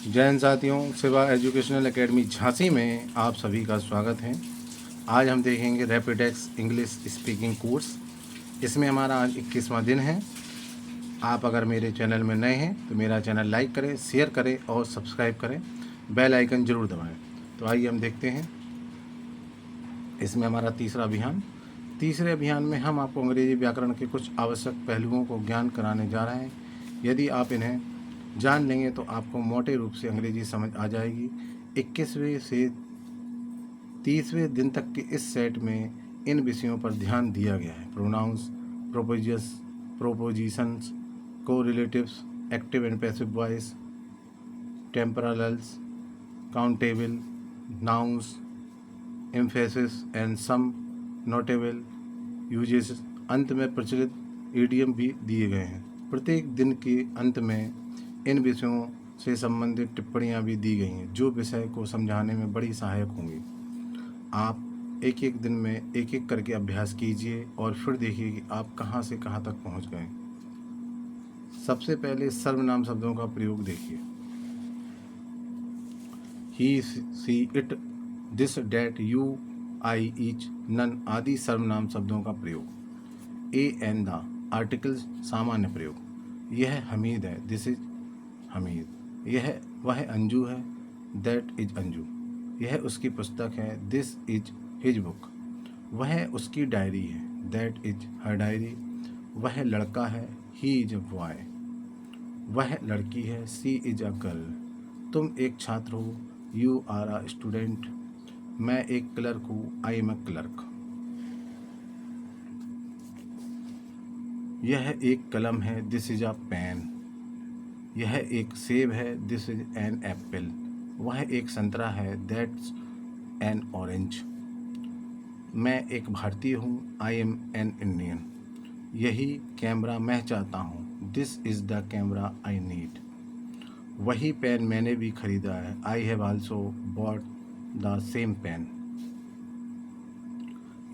जय हिंद साथियों, सिवा एजुकेशनल एकेडमी झांसी में आप सभी का स्वागत है। आज हम देखेंगे रैपिडेक्स इंग्लिश स्पीकिंग कोर्स। इसमें हमारा आज 21वां दिन है। आप अगर मेरे चैनल में नए हैं तो मेरा चैनल लाइक करें, शेयर करें और सब्सक्राइब करें, बेल आइकन ज़रूर दबाएं। तो आइए हम देखते हैं। इसमें हमारा तीसरे अभियान में हम आपको अंग्रेजी व्याकरण के कुछ आवश्यक पहलुओं को ज्ञान कराने जा रहे हैं। यदि आप इन्हें जान लेंगे तो आपको मोटे रूप से अंग्रेजी समझ आ जाएगी। 21वें से 30वें दिन तक के इस सेट में इन विषयों पर ध्यान दिया गया है। Pronouns, prepositions, correlatives, active and passive voice, temporals, countable, nouns, emphasis and some notable uses. अंत में प्रचलित ईडियम भी दिए गए हैं। प्रत्येक दिन के अंत में इन विषयों से संबंधित टिप्पणियां भी दी गई हैं जो विषय को समझाने में बड़ी सहायक होंगी। आप एक एक दिन में एक एक करके अभ्यास कीजिए और फिर देखिए कि आप कहां से कहां तक पहुंच गए। सबसे पहले सर्वनाम शब्दों का प्रयोग देखिए। He, she, it, this, that, you, I, each, none आदि सर्वनाम शब्दों का प्रयोग। ए एंड द आर्टिकल सामान्य प्रयोग। यह हमीद है, दिस इज हमीद। वह अंजू है, दैट इज अंजू। यह उसकी पुस्तक है, दिस इज हिज बुक। वह उसकी डायरी है, दैट इज हर डायरी। वह लड़का है, ही इज अ बॉय। वह लड़की है, सी इज अ गर्ल। तुम एक छात्र हो, यू आर अ स्टूडेंट। मैं एक क्लर्क हूँ, आई एम अ क्लर्क। यह एक कलम है, दिस इज अ पेन। यह एक सेब है, दिस इज एन एप्पल। वह एक संतरा है, दैट्स एन ऑरेंज। मैं एक भारतीय हूँ, आई एम एन इंडियन। यही कैमरा मैं चाहता हूँ, this is the camera I need. वही पेन मैंने भी खरीदा है, I have also bought the same pen.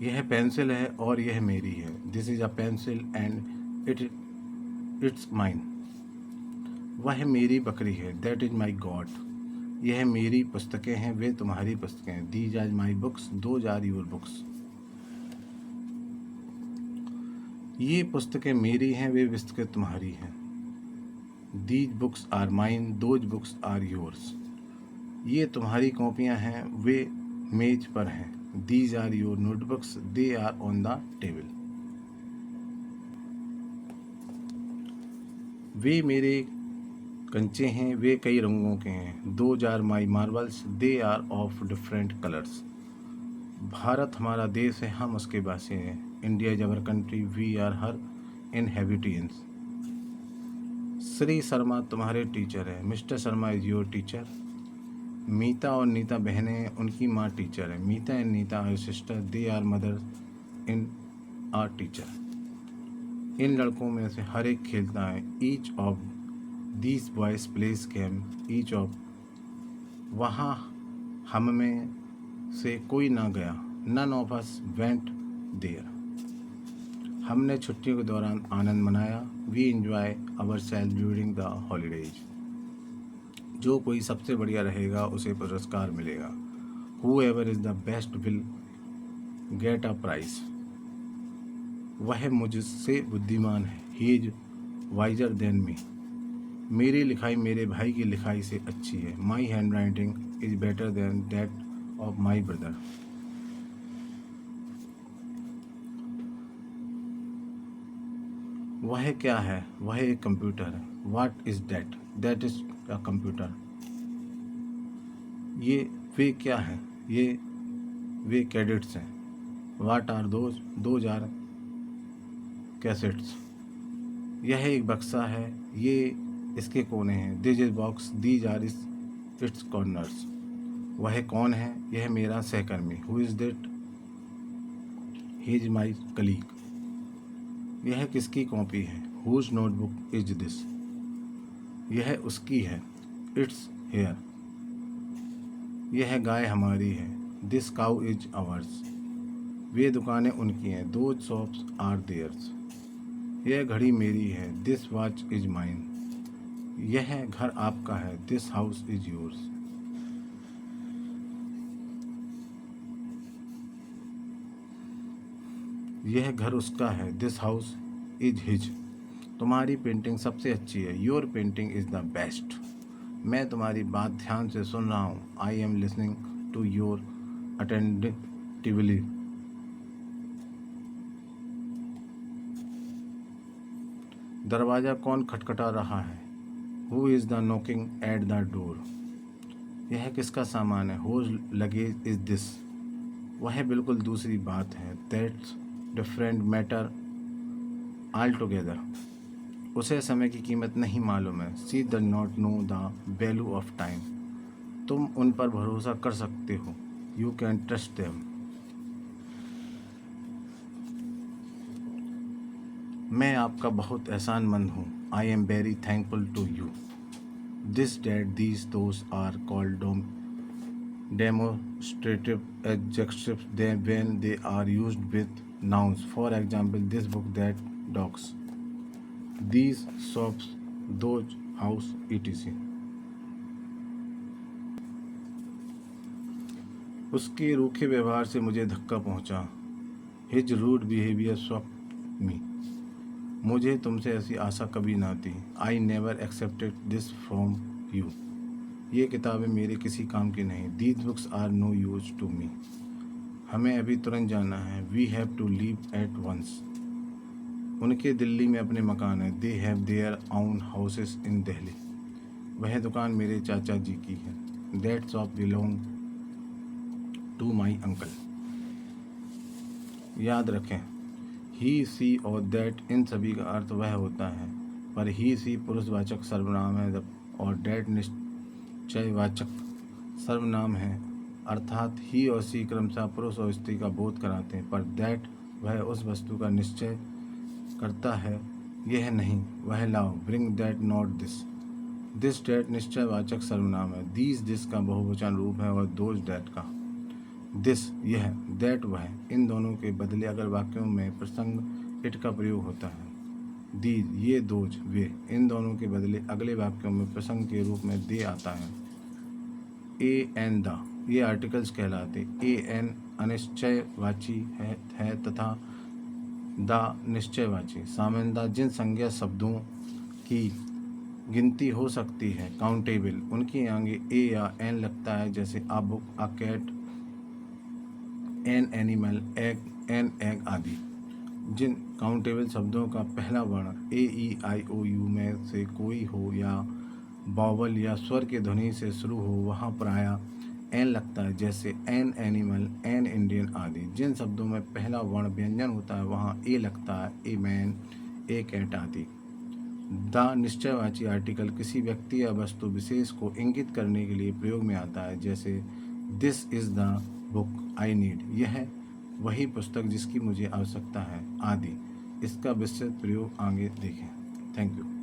यह पेंसिल है और यह मेरी है, this is a pencil and it's mine. वह मेरी बकरी है, दैट इज माई गॉड। यह मेरी पुस्तकें हैं, वे तुम्हारी पुस्तकें हैं, these are my books, those are your books. ये पुस्तकें मेरी हैं, वे पुस्तकें तुम्हारी हैं, these books are mine, those books are yours. ये तुम्हारी कॉपियाँ हैं, वे मेज पर हैं, these are your notebooks, they are on the table. वे मेरे कंचे हैं, वे कई रंगों के हैं, those are my marbles, they are of different colours. Bharat हमारा देश है, हम उसके वासी हैं, India is our country, we are her inhabitants. Shri Sharma तुम्हारे टीचर है, mister Sharma is your teacher. Meeta और नीता बहनें हैं, उनकी माँ टीचर है, Meeta and Neeta are sister, they are mother in are teacher. इन लड़कों में से हर एक खेलता है, each of these boys plays game, each of. वहाँ हम में से कोई ना गया, none of us went there. हमने छुट्टियों के दौरान आनंद मनाया, we enjoy our self during the holidays. जो कोई सबसे बढ़िया रहेगा उसे पुरस्कार मिलेगा, whoever is the best will get a prize. वह मुझसे बुद्धिमान है, he is wiser than me. मेरी लिखाई मेरे भाई की लिखाई से अच्छी है, my handwriting is better than that of my brother. वह क्या है, वह एक कंप्यूटर है, what is that, that is a computer. ये वे क्या हैं, वे कैडेट्स हैं, what are those, those are cassettes. यह एक बक्सा है, ये इसके कोने हैं, this is box, these are its corners. वह कौन है, यह मेरा सहकर्मी, who is that, he is my colleague. यह किसकी कॉपी है, हुज नोटबुक इज दिस। यह उसकी है, इट्स हेयर। यह गाय हमारी है, दिस काउ इज आवर्स। वे दुकानें उनकी हैं, दो शॉप्स आर देयर्स। यह घड़ी मेरी है, दिस वॉच इज माइन। यह घर आपका है, दिस हाउस इज योर्स। यह घर उसका है, दिस हाउस इज हिज। तुम्हारी पेंटिंग सबसे अच्छी है, your painting is the best. मैं तुम्हारी बात ध्यान से सुन रहा हूँ, I am listening to your attentively. दरवाज़ा कौन खटखटा रहा है, who is the knocking at the door. यह किसका सामान है, हुज लगेज इज दिस। वह बिल्कुल दूसरी बात है, that's different matter all together. उसे समय की कीमत नहीं मालूम है, she does not know the value of time. तुम उन पर भरोसा कर सकते हो, यू कैन ट्रस्ट देम। मैं आपका बहुत एहसानमंद हूँ, I am very thankful to you. This that these those are called demonstrative adjectives when they are used with nouns. For example, this book, that dogs, these shops, those house, etc. उसके रूखे व्यवहार से मुझे धक्का पहुंचा, his rude behaviour shocked me. मुझे तुमसे ऐसी आशा कभी ना थी, I never expected this from you. ये किताबें मेरे किसी काम की नहीं, these books are no use to me. हमें अभी तुरंत जाना है, we have to leave at once. उनके दिल्ली में अपने मकान है, they have their own houses in Delhi. वह दुकान मेरे चाचा जी की है, that shop belong to my uncle. याद रखें, ही सी और दैट इन सभी का अर्थ वह होता है, पर ही सी पुरुषवाचक सर्वनाम है और डैट निश्चयवाचक सर्वनाम है, अर्थात ही और सी क्रमशः पुरुष और स्त्री का बोध कराते हैं, पर दैट वह उस वस्तु का निश्चय करता है, यह नहीं, वह लाओ, bring that not this. This that निश्चयवाचक सर्वनाम है, दीज दिस का बहुवचन रूप है और दोज डैट का। दिस यह, दैट वह, इन दोनों के बदले अगर वाक्यों में प्रसंग इट का प्रयोग होता है। दीज ये, दोज वे, इन दोनों के बदले अगले वाक्यों में प्रसंग के रूप में दे आता है। ए एन द ये आर्टिकल्स कहलाते, ए एन अनिश्चयवाची है तथा द निश्चयवाची। सामान्यतः जिन संज्ञा शब्दों की गिनती हो सकती है, काउंटेबल, उनके आगे ए या एन लगता है, जैसे a book, a cat, an animal, an egg आदि। जिन काउंटेबल शब्दों का पहला वर्ण ए ई आई ओ यू में से कोई हो या बावल या स्वर के ध्वनि से शुरू हो, वहाँ प्रायः एन लगता है, जैसे एन एनिमल, एन इंडियन आदि। जिन शब्दों में पहला वर्ण व्यंजन होता है, वहाँ ए लगता है, ए मैन, ए कैट आदि। द निश्चयवाची आर्टिकल किसी व्यक्ति या वस्तु विशेष को इंगित करने के लिए प्रयोग में आता है, जैसे this is the book I need, यह वही पुस्तक जिसकी मुझे आवश्यकता है आदि। इसका विस्तृत प्रयोग आगे देखें। Thank you.